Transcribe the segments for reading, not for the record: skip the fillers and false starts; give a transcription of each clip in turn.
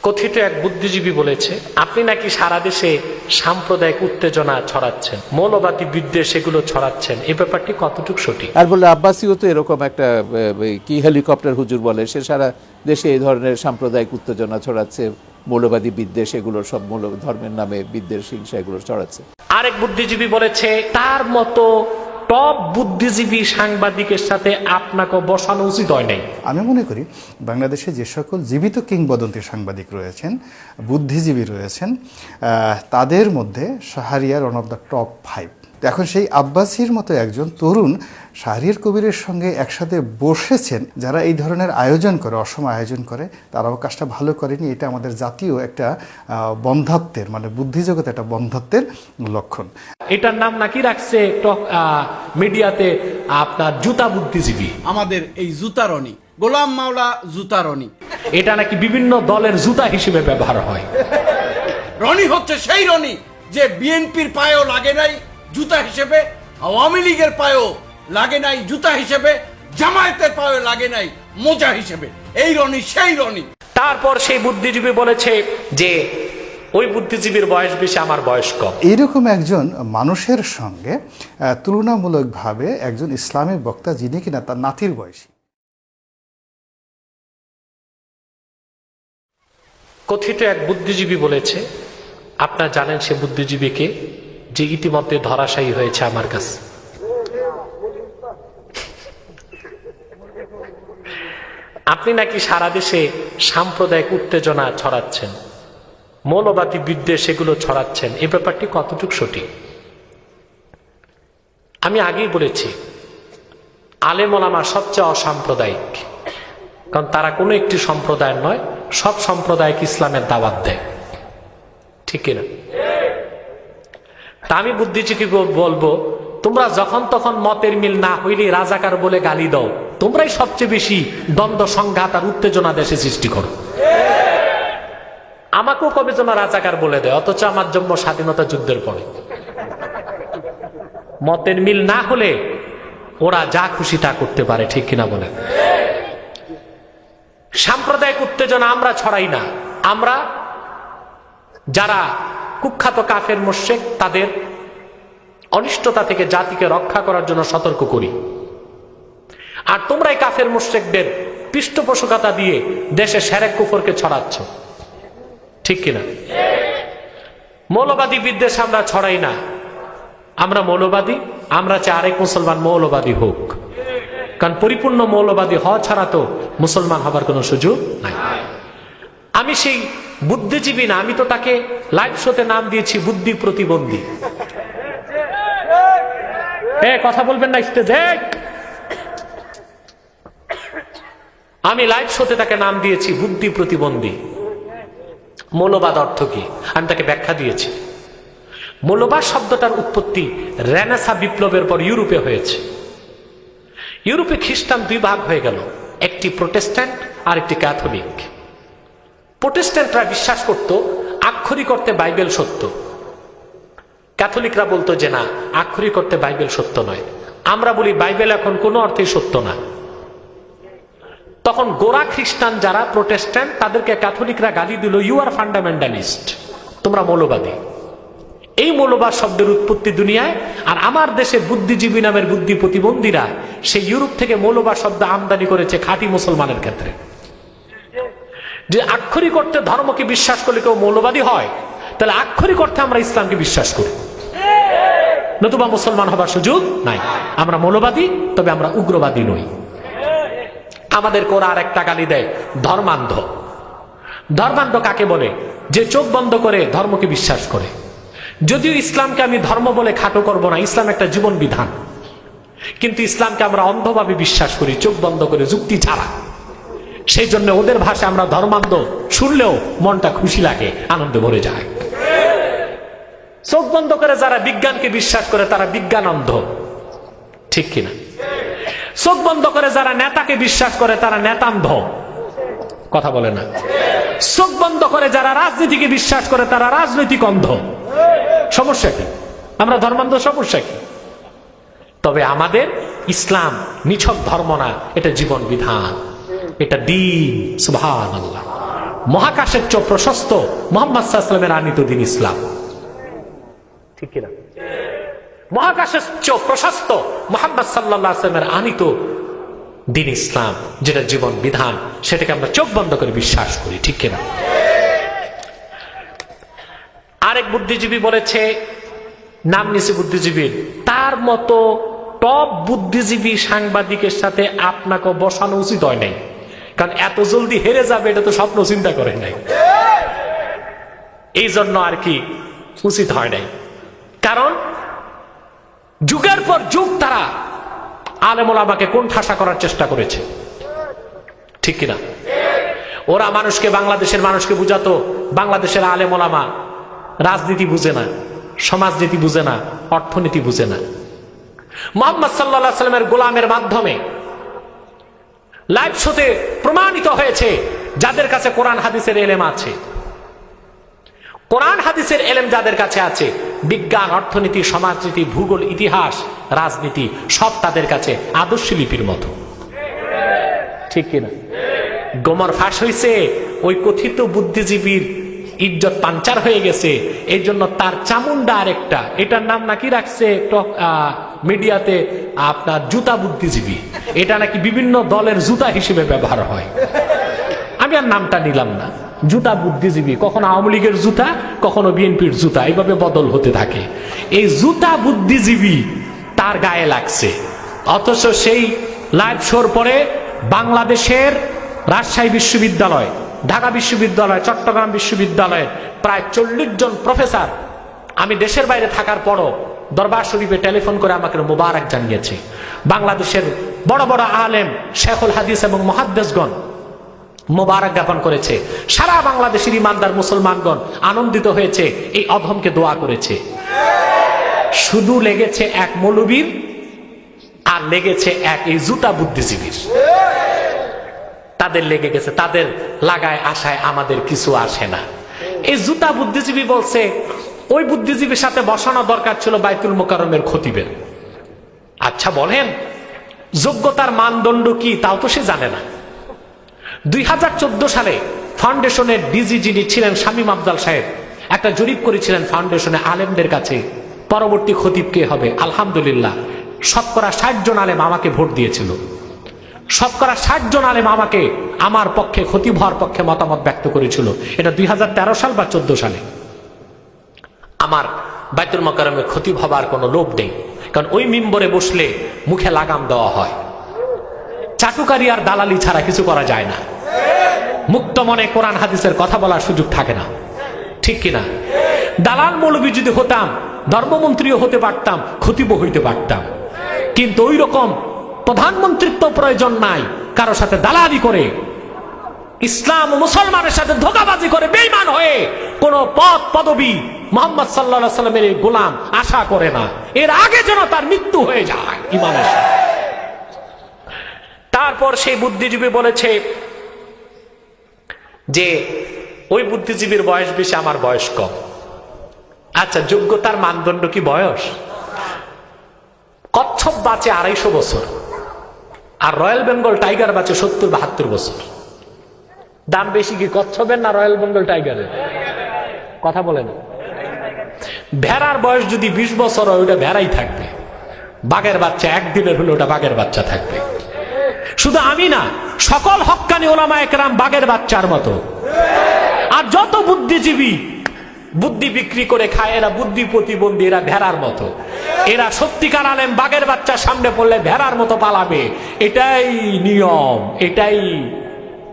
কথিত এক বুদ্ধিজীবী বলেছে, আপনি নাকি সারা দেশে সাম্প্রদায়িক উত্তেজনা ছড়াচ্ছেন, মৌলবাদী বিদ্বেষ এগুলো ছড়াচ্ছেন, এই ব্যাপারটি কতটুকু সঠিক? আর বললে আব্বাসীও তো এরকম একটা কি হেলিকপ্টার হুজুর বলে, সে সারা দেশে এই ধরনের সাম্প্রদায়িক উত্তেজনা ছড়াচ্ছে, মৌলবাদী বিদ্বেষ এগুলো সব মৌল ধর্মের নামে বিদ্বেষ হিংসা এগুলো ছড়াচ্ছে। আরেক বুদ্ধিজীবী বলেছে, তার মতো টপ বুদ্ধিজীবী সাংবাদিকের সাথে আপনাকে বসানো উচিত হয় নাই। আমি মনে করি বাংলাদেশে যে সকল জীবিত কিংবদন্তি সাংবাদিক রয়েছেন, বুদ্ধিজীবী রয়েছেন, তাদের মধ্যে Shahriar one of the top 5। এখন সেই আব্বাসীর মতো একজন তরুণ শাহরিয়ার কবিরের সঙ্গে একসাথে বসেছেন, যারা এই ধরনের আয়োজন করে, অসময় আয়োজন করে, তারাও কাজটা ভালো করেনি। এটা আমাদের জাতীয় একটা বন্ধাত্বের, মানে বুদ্ধিজগতে একটা বন্ধাত্বের লক্ষণ। এটার নাম নাকি রাখছে মিডিয়াতে আপনার জুতা বুদ্ধিজীবী। আমাদের এই জুতারনি, গোলাম মাওলা জুতারনি, এটা নাকি বিভিন্ন দলের জুতা হিসেবে ব্যবহার হয়। রনি হচ্ছে সেই রনি যে বিএনপির পায়েও লাগে নাই জুতা হিসেবে, আওয়ামী লীগের পায়েও লাগে নাই জুতা হিসেবে, জামায়াতের পায়েও লাগে নাই মোজা হিসেবে। এই রনি সেই রনি। তারপর সেই বুদ্ধিজীবী বলেছে যে ওই বুদ্ধিজীবীর বয়স বেশি, আমার বয়স কম। এইরকম একজন মানুষের সঙ্গে তুলনামূলকভাবে একজন ইসলামী বক্তা, যিনি কিনা তার নাতির বয়সী। কথিত এক বুদ্ধিজীবী বলেছে, আপনারা জানেন সে বুদ্ধিজীবীকে, যে ইতিমধ্যে ধরাশায়ী হয়েছে আমার কাছে। আপনি নাকি সারা দেশে সাম্প্রদায়িক উত্তেজনা ছড়াচ্ছেন, মৌলবাদী বিদ্বেষ এগুলো ছড়াচ্ছেন, এই ব্যাপারটি কতটুকু সঠিক? আমি আগেই বলেছি, আলেম ওলামা সবচেয়ে অসাম্প্রদায়িক, কারণ তারা কোনো একটি সম্প্রদায়ের নয়, সব সম্প্রদায়কে ইসলামের দাওয়াত দেয়, ঠিক কিনা? তা আমি বুদ্ধিজীবী বলবো, তোমরা যখন তখন মতের মিল না হইলে রাজাকার বলে গালি দাও, তোমরাই সবচেয়ে বেশি দ্বন্দ্ব সংঘাত আর উত্তেজনা দেশে সৃষ্টি করো। আমাকেও কবে যেন রাজাকার বলে দেয়, অথচ আমার জন্ম স্বাধীনতা যুদ্ধের পরে। মতের মিল না হলে ওরা যা খুশি তা করতে পারে, ঠিক কিনা বলেন? সাম্প্রদায়িক উত্তেজনা আমরা ছড়াই না, আমরা যারা কুখ্যাত কাফের মুশরিক তাদের অনিষ্টতা থেকে জাতিকে রক্ষা করার জন্য সতর্ক করি। আর তোমরাই কাফের মুশরিকদের পৃষ্ঠপোষকতা দিয়ে দেশে শিরক কুফরকে ছড়াচ্ছ, ঠিক কিনা? মৌলবাদী বিদ্বেষ আমরা ছড়াই না, আমরা মৌলবাদী, আমরা চাই আরেক মুসলমান মৌলবাদী হোক, কারণ পরিপূর্ণ মৌলবাদী হওয়া ছাড়া তো মুসলমান হবার কোনো সুযোগ নাই। আমি সেই বুদ্ধিজীবী না, আমি তো তাকে লাইভ শোতে নাম দিয়েছি বুদ্ধি প্রতিবন্ধী। কথা বলবেন না স্টেজে। আমি লাইভ শোতে তাকে নাম দিয়েছি বুদ্ধি প্রতিবন্ধী। মৌলবাদ অর্থ কি আমি তাকে ব্যাখ্যা দিয়েছি। মৌলবাদ শব্দটার উৎপত্তি রেনেসাঁ বিপ্লবের পর ইউরোপে হয়েছে। ইউরোপে খ্রিস্টান দুই ভাগ হয়ে গেল, একটি প্রোটেস্ট্যান্ট আর একটি ক্যাথলিক। প্রোটেস্ট্যান্টরা বিশ্বাস করত আক্ষরিক অর্থে বাইবেল সত্য, ক্যাথলিকরা বলতো যে না, আক্ষরিক অর্থে বাইবেল সত্য নয়। আমরা বলি বাইবেল এখন কোনো অর্থেই সত্য না। তখন গোরা খ্রিস্টান যারা প্রোটেস্ট্যান্ট, তাদেরকে ক্যাথলিকরা গালি দিল, ইউ আর ফান্ডামেন্টালিস্ট, তোমরা মৌলবাদী। এই মৌলবাদ শব্দের উৎপত্তি দুনিয়ায়, আর আমার দেশের বুদ্ধিজীবী নামের বুদ্ধি প্রতিবন্ধীরা সেই ইউরোপ থেকে মৌলবাদ শব্দ আমদানি করেছে খাঁটি মুসলমানের ক্ষেত্রে। যে আক্ষরিক অর্থে ধর্মকে বিশ্বাস করলে কেউ মৌলবাদী হয়, তাহলে আক্ষরিক অর্থে আমরা ইসলামকে বিশ্বাস করি, নতুবা মুসলমান হবার সুযোগ নাই। আমরা মৌলবাদী, তবে আমরা উগ্রবাদী নই। আমাদের কোরা আর একটা গালি দেয়, ধর্মান্ধ। ধর্মান্ধ কাকে বলে? যে চোখ বন্ধ করে ধর্মকে বিশ্বাস করে। যদিও ইসলামকে আমি ধর্ম বলে খাটো করব না, ইসলাম একটা জীবন বিধান, কিন্তু ইসলামকে আমরা অন্ধভাবে বিশ্বাস করি, চোখ বন্ধ করে, যুক্তি ছাড়া। সেই জন্য ওদের ভাষা আমরা ধর্মান্ধ শুনলেও মনটা খুশি লাগে, আনন্দে ভরে যায়। চোখ বন্ধ করে যারা বিজ্ঞানকে বিশ্বাস করে তারা বিজ্ঞান অন্ধ, ঠিক কিনা? চোখ বন্ধ করে যারা নেতাকে বিশ্বাস করে তারা নেতান্ধ, কথা বলে না। চোখ বন্ধ করে যারা রাজনীতিকে বিশ্বাস করে তারা রাজনৈতিক অন্ধ। সমস্যা কি? আমরা ধর্মান্ধ, সমস্যা কি? তবে আমাদের ইসলাম নিছক ধর্ম না, এটা জীবন বিধান, এটা দ্বীন। সুবহানাল্লাহ। মহাকাশের চেয়ে প্রশস্ত মুহাম্মদ সাল্লাল্লাহু আলাইহি ওয়াসাল্লামের আনিত দিন ইসলাম, ঠিক কিনা? মহাকাশের চেয়ে প্রশস্ত মুহাম্মদ সাল্লাল্লাহু আলাইহি ওয়াসাল্লামের আনিত দিন ইসলাম, যেটা জীবন বিধান, সেটাকে আমরা চোখ বন্ধ করে বিশ্বাস করি, ঠিক কিনা? আরেক বুদ্ধিজীবী বলেছে, নাম নিছে বুদ্ধিজীবীর, তার মতো টপ বুদ্ধিজীবী সাংবাদিকের সাথে আপনাকে বসানো উচিত হয় নাই, কারণ এত জলদি হেরে যাবে এটা তো স্বপ্ন চিন্তা করে নাই, এই জন্য আর কি উচিত হয় নাই। কারণ যুগের পর যুগ তারা আলেম ওলামাকে কোণঠাসা করার চেষ্টা করেছে, ঠিক কিনা? ওরা মানুষকে, বাংলাদেশের মানুষকে বুঝাতো বাংলাদেশের আলেম ওলামা রাজনীতি বুঝে না, সমাজনীতি বুঝে না, অর্থনীতি বুঝে না। মুহাম্মদ সাল্লাল্লাহু আলাইহি ওয়াসাল্লামের গোলামের মাধ্যমে লাইভ শোতে প্রমাণিত হয়েছে যাদের কাছে কোরআন হাদিসের এলেম আছে, কোরআন হাদিসের এলেম যাদের কাছে আছে, বিজ্ঞান, অর্থনীতি, সমাজনীতি, ভূগোল, ইতিহাস, রাজনীতি সব তাদের কাছে আদর্শ লিপির মতো, ঠিক কিনা? গোমর ফাঁস হয়েছে, ওই কথিত বুদ্ধিজীবীর ইজ্জত পাঞ্চার হয়ে গেছে, এই জন্য তার চামুন্ডা আরেকটা, এটার নাম নাকি রাখছে মিডিয়াতে আপনার জুতা বুদ্ধিজীবী, এটা নাকি বিভিন্ন দলের জুতা হিসেবে ব্যবহার হয়। আমি আর নামটা নিলাম না, জুতা বুদ্ধিজীবী, কখনো আওয়ামী লীগের জুতা, কখনো বিএনপির জুতা, এইভাবে বদল হতে থাকে। এই জুতা বুদ্ধিজীবী তার গায়ে লাগছে, অথচ সেই লাইভ শোর পরে বাংলাদেশের রাজশাহী বিশ্ববিদ্যালয়, ঢাকা বিশ্ববিদ্যালয়, চট্টগ্রাম বিশ্ববিদ্যালয়ের প্রায় 40 জন প্রফেসর, আমি দেশের বাইরে থাকার পরও দরবার শরীফে টেলিফোন করে আমাকে মোবারক জানিয়েছে। বাংলাদেশের বড় বড় আলেম, শেখুল হাদিস এবং মুহাদ্দিসগণ মোবারক জ্ঞাপন করেছে। সারা বাংলাদেশের ইমানদার মুসলমানগণ আনন্দিত হয়েছে, এই অধমকে দোয়া করেছে। শুধু লেগেছে এক মৌলবীর আর লেগেছে এক এই জুতা বুদ্ধিজীবীর, তাদের লেগে গেছে, তাদের লাগায় আশায় আমাদের কিছু আসে না। এই জুতা বুদ্ধিজীবী বলছে ওই বুদ্ধিজীবীর সাথে বসানো দরকার ছিল বাইতুল মোকাররমের খতিবের। আচ্ছা বলেন, যোগ্যতার মানদণ্ড কি তাও তো সে জানে না। 2014 সালে ফাউন্ডেশনের ডিজি যিনি ছিলেন শামীম আফজাল সাহেব একটা জরিপ করেছিলেন ফাউন্ডেশনে আলেমদের কাছে, পরবর্তী খতিব কে হবে। আলহামদুলিল্লাহ শতকরা 60 জন আলেম আমাকে ভোট দিয়েছিল, শতকরা 60 জন আলেম আমাকে আমার পক্ষে খতিব হওয়ার পক্ষে মতামত ব্যক্ত করেছিল। এটা 2013 সাল বা 14 সালে। আমার বাইতুল মোকাররমে খতিব হবার কোনো লোভ নেই, কারণ ওই মিম্বরে বসলে মুখে লাগাম দেওয়া হয়, চাটুকারি আর দালালি ছাড়া কিছু করা যায় না, মুক্ত মনে কোরআন হাদিসের কথা বলার সুযোগ থাকে না, ঠিক কিনা? দালাল মৌলবী যদি হতাম, ধর্মমন্ত্রীও হতে পারতাম, খতিবও হইতে পারতাম, কিন্তু ওই রকম প্রধানমন্ত্রিত্ব প্রয়োজন নাই। কারো সাথে দালালি করে, ইসলাম ও মুসলমানের সাথে ধোঁকাবাজি করে, বেঈমান হয়ে কোন পদ পদবী মুহাম্মদ সাল্লাল্লাহু আলাইহি ওয়াসাল্লামের এই গোলাম আশা করে না, এর আগে যেন তার মৃত্যু হয়ে যায় ঈমানের সাথে। তারপর সেই বুদ্ধিজীবী বলেছে যে ওই বুদ্ধিজীবীর বয়স বেশি, আমার বয়স কম। আচ্ছা, যোগ্যতার মানদণ্ড কি বয়স? কচ্ছপ বাঁচে 250 বছর, আর রয়্যাল বেঙ্গল টাইগার বাঁচে 70-72 বছর। দাম বেশি কি কচ্ছপের না রয়্যাল বেঙ্গল টাইগারের? কথা বলেন। ভেড়ার বয়স যদি 20 বছর হয়, ওটা ভেড়াই থাকবে। বাঘের বাচ্চা একদিনের হলে ওটা বাঘের বাচ্চা থাকবে। শুধু আমি না, সকল হক্কানি ওলামা একরাম বাঘের বাচ্চার মতো। আর যত বুদ্ধিজীবী বুদ্ধি বিক্রি করে খায়, এরা বুদ্ধি প্রতিবন্ধী, এরা ভেড়ার মতো। এরা সত্যিকার আলেম বাঘের বাচ্চার সামনে পড়লে ভেড়ার মতো পালাবে। এটাই নিয়ম, এটাই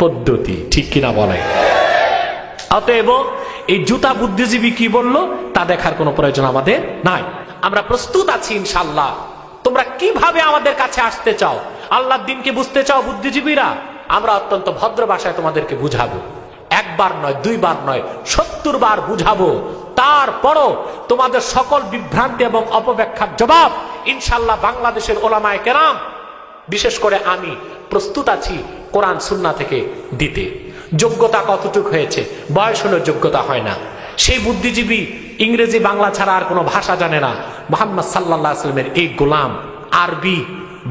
পদ্ধতি, ঠিক কিনা বলে? অতএব এই জুতা বুদ্ধিজীবী কি বললো তা দেখার কোনো প্রয়োজন আমাদের নাই। আমরা প্রস্তুত আছি ইনশাআল্লাহ। তোমরা কিভাবে আমাদের কাছে আসতে চাও, আল্লাহর দিনকে বুঝতে চাও বুদ্ধিজীবীরা, আমরা অত্যন্ত ভদ্র ভাষায় তোমাদেরকে বুঝাবো। 1 বার নয়, 2 বার নয়, 70 বার বুঝাবো। তারপরও তোমাদের সকল বিভ্রান্তি এবং অপব্যাখ্যার জবাব ইনশাআল্লাহ বাংলাদেশের ওলামায়ে কেরাম, বিশেষ করে আমি প্রস্তুত আছি কোরআন সুন্নাহ থেকে দিতে। যোগ্যতা কতটুকু হয়েছে? বয়স হলো যোগ্যতা হয় না। সেই বুদ্ধিজীবী ইংরেজি বাংলা ছাড়া আর কোনো ভাষা জানে না। মুহাম্মদ সাল্লাল্লাহু আলাইহি ওয়াসাল্লামের এই গোলাম আরবি,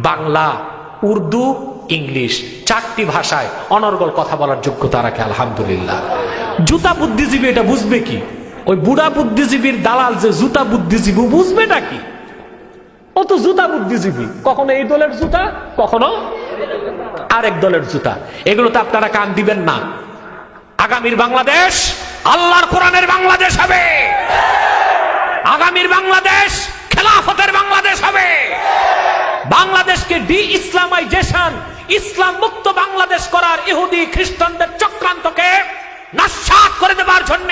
বাংলা, উর্দু ইংলিশ, 4টি ভাষায় অনর্গল কথা বলার যোগ্যতা রাখে, আলহামদুলিল্লাহ। জুতা বুদ্ধিজীবী এটা বুঝবে কি? ওই বুড়া বুদ্ধিজীবীর দালাল যে জুতা বুদ্ধিজীবী, বুঝবে নাকি? ও তো জুতা বুদ্ধিজীবী, কখনো এই দলের জুতা, কখনো আরেক দলের জুতা। এগুলোতে আপনারা কান দিবেন না। আগামীর বাংলাদেশ আল্লাহর কোরআনের বাংলাদেশ হবে। আগামীর বাংলাদেশ খেলাফতের বাংলাদেশ হবে। বাংলাদেশকে ডি ইসলামাইজেশন, ইসলাম মুক্ত বাংলাদেশ করার ইহুদি খ্রিস্টানদের চক্রান্তকে নস্যাৎ করে দেবার জন্য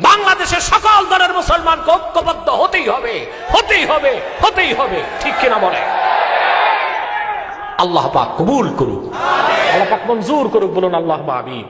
বাংলাদেশের সকল দলের মুসলমানকে ঐক্যবদ্ধ হতেই হবে, হতেই হবে, হতেই হবে। ঠিক কিনা বলে? আল্লাহ পাক কবুল করুক, আল্লাহ পাক মঞ্জুর করুক, বলুন আল্লাহুম্মা আমিন।